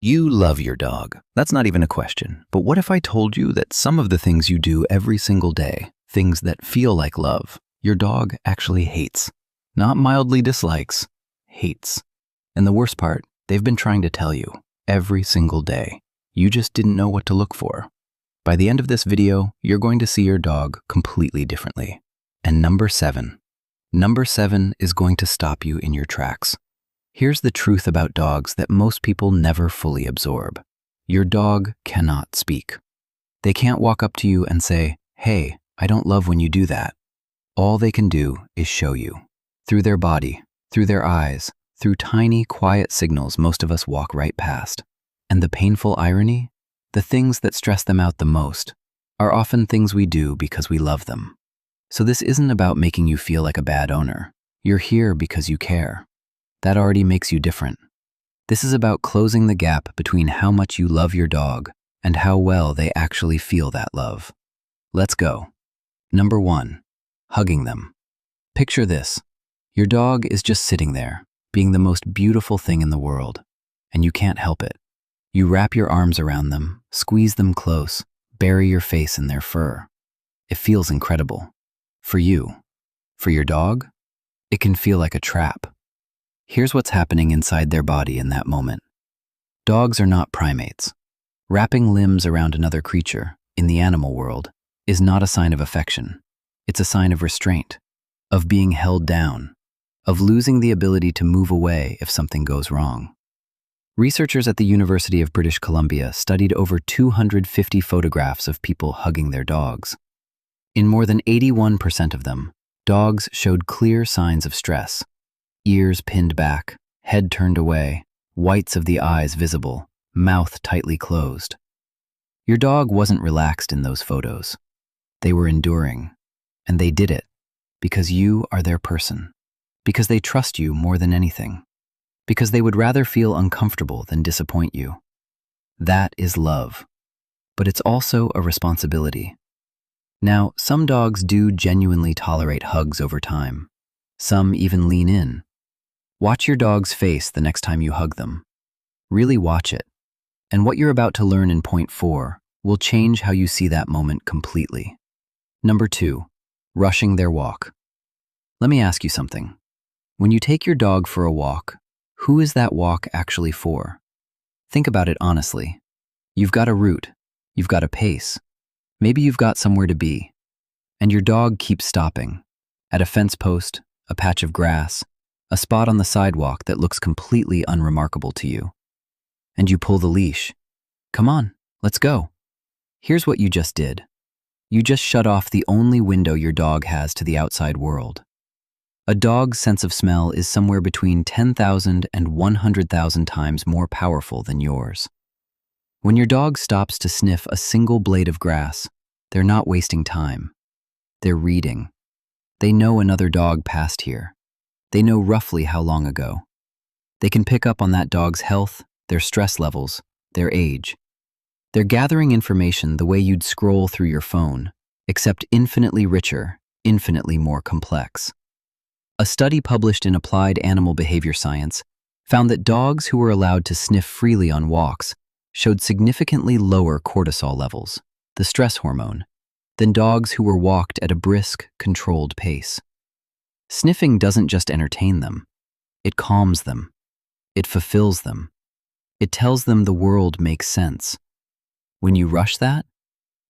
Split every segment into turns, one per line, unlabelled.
You love your dog. That's not even a question. But what if I told you that some of the things you do every single day, things that feel like love, your dog actually hates? Not mildly dislikes, hates. And the worst part, they've been trying to tell you every single day. You just didn't know what to look for. By the end of this video, you're going to see your dog completely differently. And number 7 is going to stop you in your tracks. Here's the truth about dogs that most people never fully absorb. Your dog cannot speak. They can't walk up to you and say, "Hey, I don't love when you do that." All they can do is show you. Through their body, through their eyes, through tiny, quiet signals most of us walk right past. And the painful irony? The things that stress them out the most are often things we do because we love them. So this isn't about making you feel like a bad owner. You're here because you care. That already makes you different. This is about closing the gap between how much you love your dog and how well they actually feel that love. Let's go. Number 1, hugging them. Picture this. Your dog is just sitting there, being the most beautiful thing in the world, and you can't help it. You wrap your arms around them, squeeze them close, bury your face in their fur. It feels incredible. For you. For your dog, it can feel like a trap. Here's what's happening inside their body in that moment. Dogs are not primates. Wrapping limbs around another creature, in the animal world, is not a sign of affection. It's a sign of restraint, of being held down, of losing the ability to move away if something goes wrong. Researchers at the University of British Columbia studied over 250 photographs of people hugging their dogs. In more than 81% of them, dogs showed clear signs of stress. Ears pinned back, head turned away, whites of the eyes visible, mouth tightly closed. Your dog wasn't relaxed in those photos. They were enduring, and they did it because you are their person, because they trust you more than anything, because they would rather feel uncomfortable than disappoint you. That is love, but it's also a responsibility. Now, some dogs do genuinely tolerate hugs over time. Some even lean in. Watch your dog's face the next time you hug them. Really watch it. And what you're about to learn in point 4 will change how you see that moment completely. Number 2, rushing their walk. Let me ask you something. When you take your dog for a walk, who is that walk actually for? Think about it honestly. You've got a route. You've got a pace. Maybe you've got somewhere to be. And your dog keeps stopping. At a fence post, a patch of grass, a spot on the sidewalk that looks completely unremarkable to you. And you pull the leash. Come on, let's go. Here's what you just did. You just shut off the only window your dog has to the outside world. A dog's sense of smell is somewhere between 10,000 and 100,000 times more powerful than yours. When your dog stops to sniff a single blade of grass, they're not wasting time. They're reading. They know another dog passed here. They know roughly how long ago. They can pick up on that dog's health, their stress levels, their age. They're gathering information the way you'd scroll through your phone, except infinitely richer, infinitely more complex. A study published in Applied Animal Behavior Science found that dogs who were allowed to sniff freely on walks showed significantly lower cortisol levels, the stress hormone, than dogs who were walked at a brisk, controlled pace. Sniffing doesn't just entertain them. It calms them. It fulfills them. It tells them the world makes sense. When you rush that,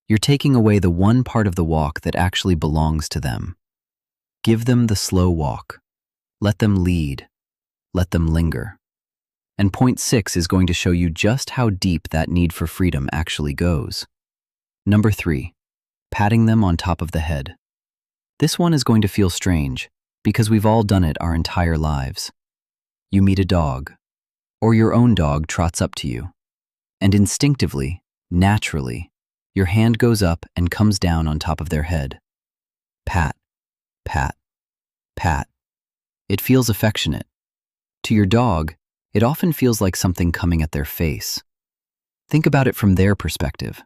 you're taking away the one part of the walk that actually belongs to them. Give them the slow walk. Let them lead. Let them linger. And point 6 is going to show you just how deep that need for freedom actually goes. Number 3, patting them on top of the head. This one is going to feel strange, because we've all done it our entire lives. You meet a dog, or your own dog trots up to you, and instinctively, naturally, your hand goes up and comes down on top of their head. Pat, pat, pat. It feels affectionate. To your dog, it often feels like something coming at their face. Think about it from their perspective.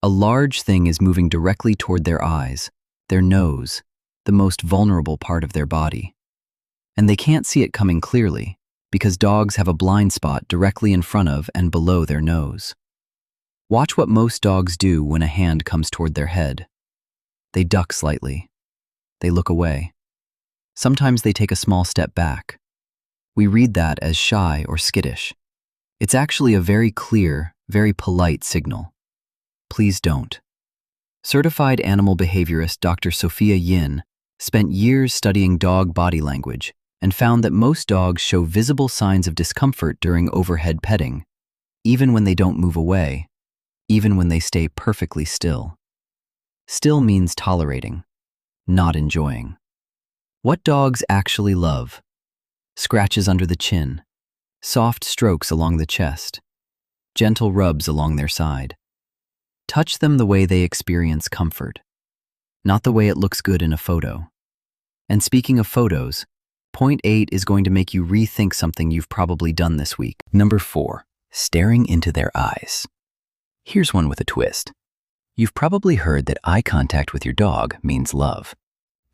A large thing is moving directly toward their eyes, their nose, the most vulnerable part of their body. And they can't see it coming clearly because dogs have a blind spot directly in front of and below their nose. Watch what most dogs do when a hand comes toward their head. They duck slightly. They look away. Sometimes they take a small step back. We read that as shy or skittish. It's actually a very clear, very polite signal. Please don't. Certified animal behaviorist Dr. Sophia Yin spent years studying dog body language and found that most dogs show visible signs of discomfort during overhead petting, even when they don't move away, even when they stay perfectly still. Still means tolerating, not enjoying. What dogs actually love? Scratches under the chin, soft strokes along the chest, gentle rubs along their side. Touch them the way they experience comfort, not the way it looks good in a photo. And speaking of photos, point 8 is going to make you rethink something you've probably done this week. Number 4, staring into their eyes. Here's one with a twist. You've probably heard that eye contact with your dog means love.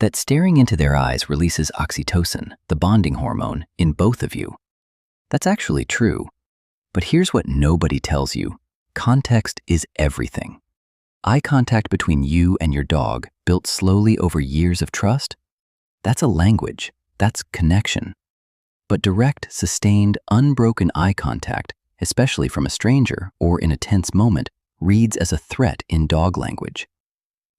That staring into their eyes releases oxytocin, the bonding hormone, in both of you. That's actually true. But here's what nobody tells you. Context is everything. Eye contact between you and your dog, built slowly over years of trust, that's a language, that's connection. But direct, sustained, unbroken eye contact, especially from a stranger or in a tense moment, reads as a threat in dog language.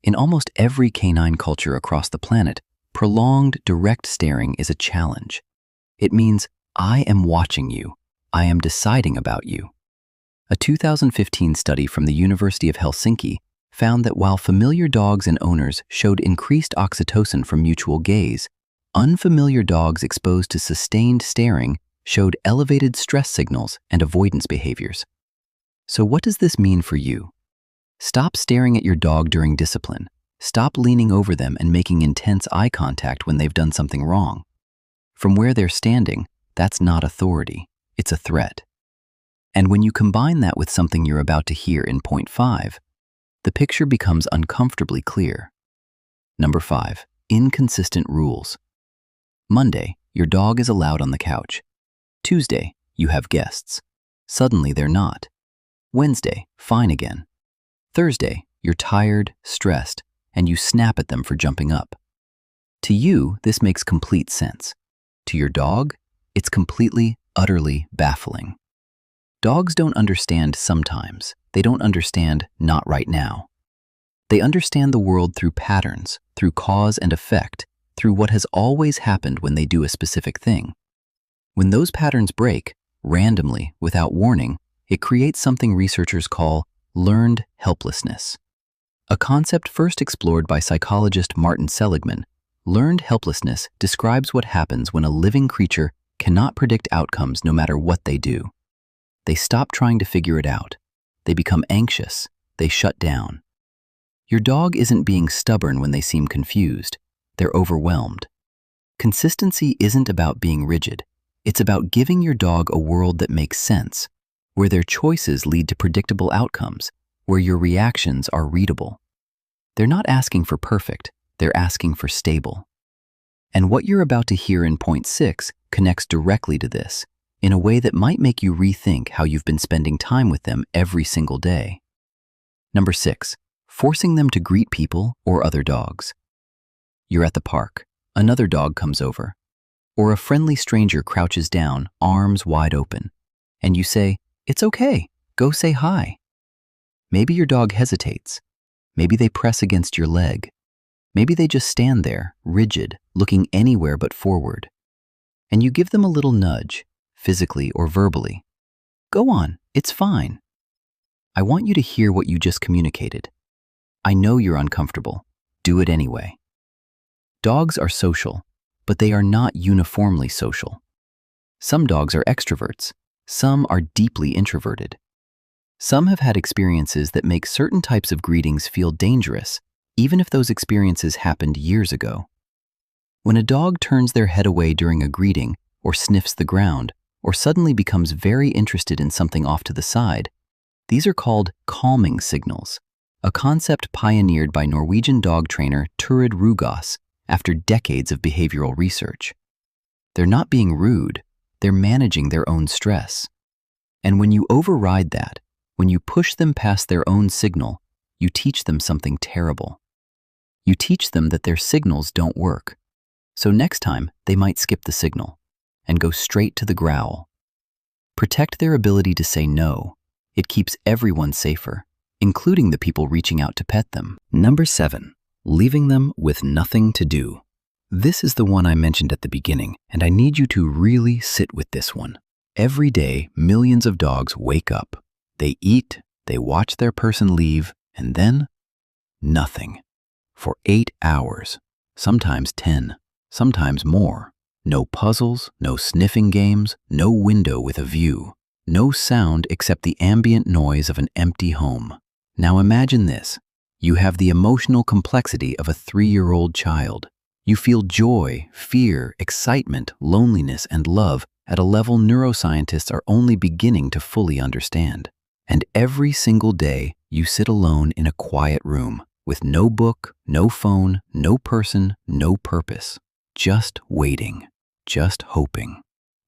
In almost every canine culture across the planet, prolonged, direct staring is a challenge. It means, I am watching you. I am deciding about you. A 2015 study from the University of Helsinki found that while familiar dogs and owners showed increased oxytocin from mutual gaze, unfamiliar dogs exposed to sustained staring showed elevated stress signals and avoidance behaviors. So what does this mean for you? Stop staring at your dog during discipline. Stop leaning over them and making intense eye contact when they've done something wrong. From where they're standing, that's not authority, it's a threat. And when you combine that with something you're about to hear in point 5, the picture becomes uncomfortably clear. Number 5, inconsistent rules. Monday, your dog is allowed on the couch. Tuesday, you have guests. Suddenly they're not. Wednesday, fine again. Thursday, you're tired, stressed, and you snap at them for jumping up. To you, this makes complete sense. To your dog, it's completely, utterly baffling. Dogs don't understand sometimes. They don't understand not right now. They understand the world through patterns, through cause and effect, through what has always happened when they do a specific thing. When those patterns break, randomly, without warning, it creates something researchers call learned helplessness. A concept first explored by psychologist Martin Seligman, learned helplessness describes what happens when a living creature cannot predict outcomes no matter what they do. They stop trying to figure it out. They become anxious. They shut down. Your dog isn't being stubborn when they seem confused. They're overwhelmed. Consistency isn't about being rigid. It's about giving your dog a world that makes sense, where their choices lead to predictable outcomes, where your reactions are readable. They're not asking for perfect, they're asking for stable. And what you're about to hear in point 6 connects directly to this, in a way that might make you rethink how you've been spending time with them every single day. Number 6, forcing them to greet people or other dogs. You're at the park, another dog comes over, or a friendly stranger crouches down, arms wide open, and you say, "It's okay, go say hi." Maybe your dog hesitates. Maybe they press against your leg. Maybe they just stand there, rigid, looking anywhere but forward. And you give them a little nudge, physically or verbally. Go on, it's fine. I want you to hear what you just communicated. I know you're uncomfortable. Do it anyway. Dogs are social, but they are not uniformly social. Some dogs are extroverts. Some are deeply introverted. Some have had experiences that make certain types of greetings feel dangerous, even if those experiences happened years ago. When a dog turns their head away during a greeting, or sniffs the ground, or suddenly becomes very interested in something off to the side, these are called calming signals, a concept pioneered by Norwegian dog trainer Turid Rugås after decades of behavioral research. They're not being rude, They're managing their own stress. And when you override that, when you push them past their own signal, you teach them something terrible. You teach them that their signals don't work. So next time, they might skip the signal and go straight to the growl. Protect their ability to say no. It keeps everyone safer, including the people reaching out to pet them. Number 7, leaving them with nothing to do. This is the one I mentioned at the beginning, and I need you to really sit with this one. Every day, millions of dogs wake up. They eat, they watch their person leave, and then nothing. For 8 hours, sometimes 10, sometimes more. No puzzles, no sniffing games, no window with a view. No sound except the ambient noise of an empty home. Now imagine this. You have the emotional complexity of a 3-year-old child. You feel joy, fear, excitement, loneliness, and love at a level neuroscientists are only beginning to fully understand. And every single day, you sit alone in a quiet room with no book, no phone, no person, no purpose. Just waiting, just hoping.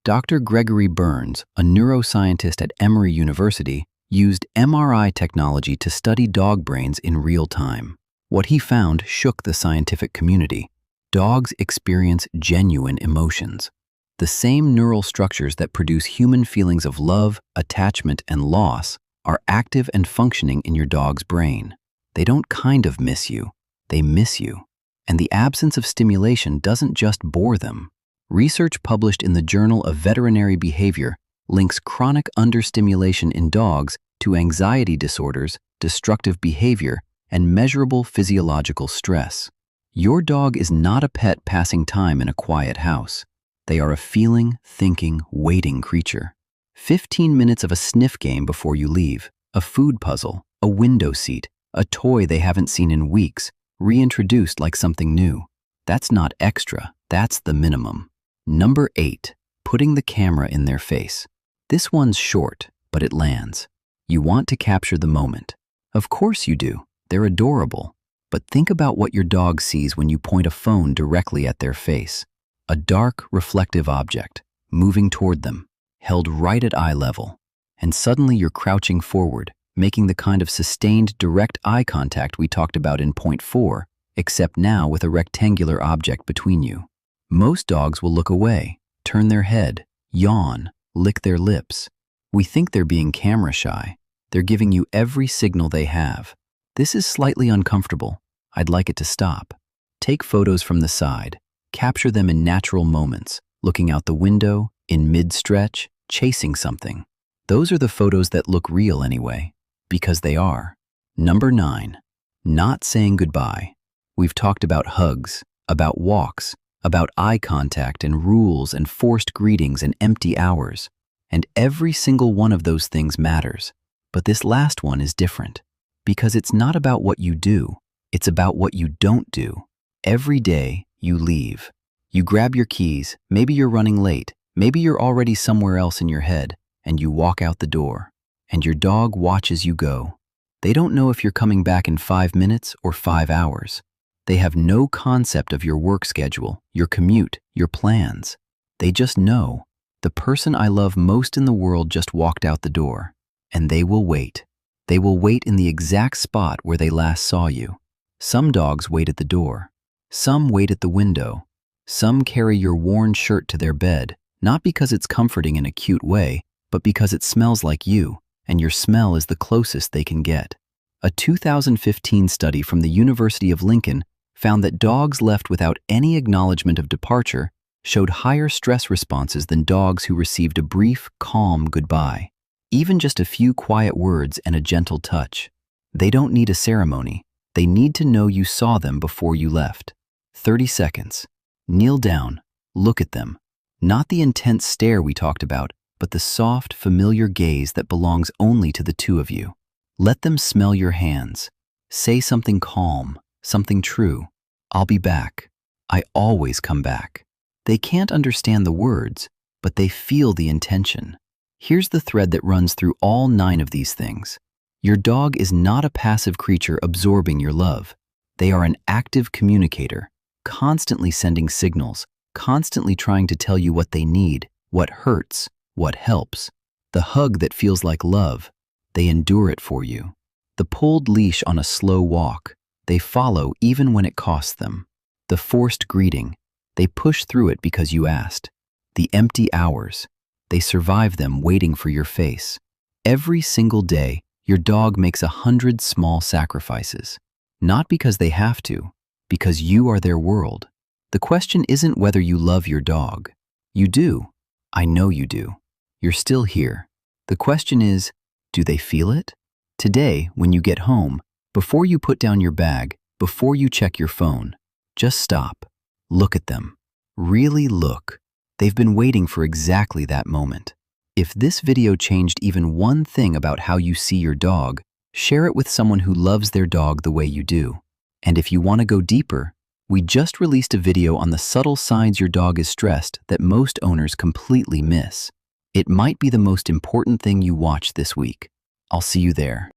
Dr. Gregory Burns, a neuroscientist at Emory University, used MRI technology to study dog brains in real time. What he found shook the scientific community. Dogs experience genuine emotions. The same neural structures that produce human feelings of love, attachment, and loss are active and functioning in your dog's brain. They don't kind of miss you, they miss you. And the absence of stimulation doesn't just bore them. Research published in the Journal of Veterinary Behavior links chronic understimulation in dogs to anxiety disorders, destructive behavior, and measurable physiological stress. Your dog is not a pet passing time in a quiet house. They are a feeling, thinking, waiting creature. 15 minutes of a sniff game before you leave, a food puzzle, a window seat, a toy they haven't seen in weeks, reintroduced like something new. That's not extra, that's the minimum. Number 8, putting the camera in their face. This one's short, but it lands. You want to capture the moment. Of course you do, they're adorable. But think about what your dog sees when you point a phone directly at their face. A dark, reflective object, moving toward them, held right at eye level. And suddenly you're crouching forward, making the kind of sustained direct eye contact we talked about in point 4, except now with a rectangular object between you. Most dogs will look away, turn their head, yawn, lick their lips. We think they're being camera shy. They're giving you every signal they have. This is slightly uncomfortable. I'd like it to stop. Take photos from the side. Capture them in natural moments, looking out the window, in mid-stretch, chasing something. Those are the photos that look real anyway, because they are. Number 9, not saying goodbye. We've talked about hugs, about walks, about eye contact and rules and forced greetings and empty hours. And every single one of those things matters. But this last one is different, because it's not about what you do, it's about what you don't do. Every day, you leave. You grab your keys, maybe you're running late, maybe you're already somewhere else in your head, and you walk out the door. And your dog watches you go. They don't know if you're coming back in 5 minutes or 5 hours. They have no concept of your work schedule, your commute, your plans. They just know, the person I love most in the world just walked out the door. And they will wait. They will wait in the exact spot where they last saw you. Some dogs wait at the door. Some wait at the window. Some carry your worn shirt to their bed, not because it's comforting in a cute way, but because it smells like you, and your smell is the closest they can get. A 2015 study from the University of Lincoln found that dogs left without any acknowledgement of departure showed higher stress responses than dogs who received a brief, calm goodbye. Even just a few quiet words and a gentle touch. They don't need a ceremony. They need to know you saw them before you left. 30 seconds. Kneel down. Look at them. Not the intense stare we talked about, but the soft, familiar gaze that belongs only to the two of you. Let them smell your hands. Say something calm, something true. I'll be back. I always come back. They can't understand the words, but they feel the intention. Here's the thread that runs through all 9 of these things. Your dog is not a passive creature absorbing your love. They are an active communicator, constantly sending signals, constantly trying to tell you what they need, What hurts, what helps, the hug that feels like love, they endure it for you. The pulled leash on a slow walk, they follow even when it costs them. The forced greeting, they push through it because you asked. The empty hours, they survive them waiting for your face. Every single day, your dog makes 100 small sacrifices. Not because they have to, because you are their world. The question isn't whether you love your dog. You do. I know you do. You're still here. The question is, do they feel it? Today, when you get home, before you put down your bag, before you check your phone, just stop. Look at them. Really look. They've been waiting for exactly that moment. If this video changed even one thing about how you see your dog, share it with someone who loves their dog the way you do. And if you want to go deeper, we just released a video on the subtle signs your dog is stressed that most owners completely miss. It might be the most important thing you watch this week. I'll see you there.